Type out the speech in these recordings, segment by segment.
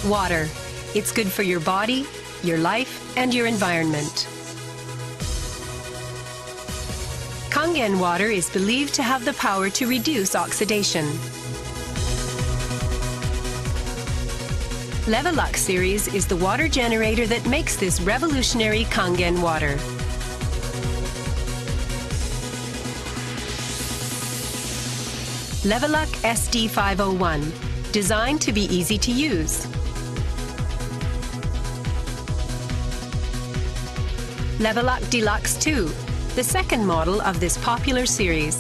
Water. It's good for your body, your life, and your environment. Kangen water is believed to have the power to reduce oxidation. LeveLuk series is the water generator that makes this revolutionary Kangen water. LeveLuk SD501, designed to be easy to use. LeveLuk Deluxe 2, the second model of this popular series.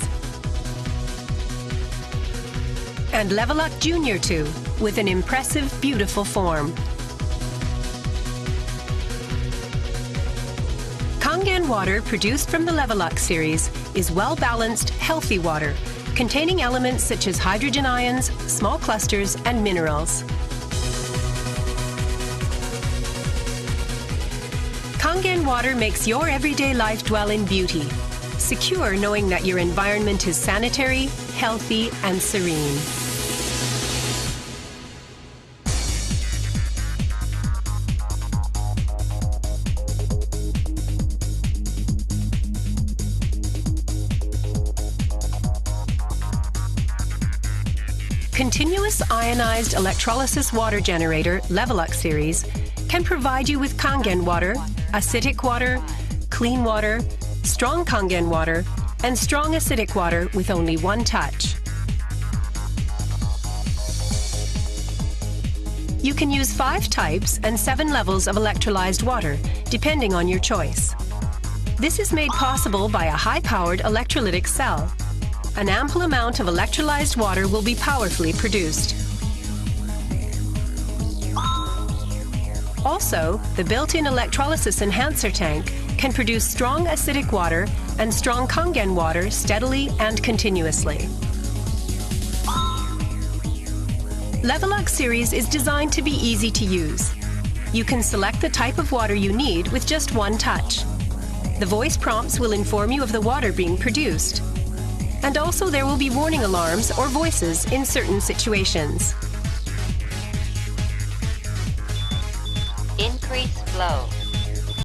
And LeveLuk Junior 2, with an impressive, beautiful form. Kangen water produced from the LeveLuk series is well-balanced, healthy water, containing elements such as hydrogen ions, small clusters, and minerals. Kangen water makes your everyday life dwell in beauty, secure knowing that your environment is sanitary, healthy, and serene. Continuous ionized electrolysis water generator LeveLuk series can provide you with Kangen water, acidic water, clean water, strong Kangen water, and strong acidic water with only one touch. You can use 5 types and 7 levels of electrolyzed water, depending on your choice. This is made possible by a high-powered electrolytic cell. An ample amount of electrolyzed water will be powerfully produced. Also, the built-in electrolysis enhancer tank can produce strong acidic water and strong Kangen water steadily and continuously. LeveLuk series is designed to be easy to use. You can select the type of water you need with just one touch. The voice prompts will inform you of the water being produced. And also there will be warning alarms or voices in certain situations. Increase flow.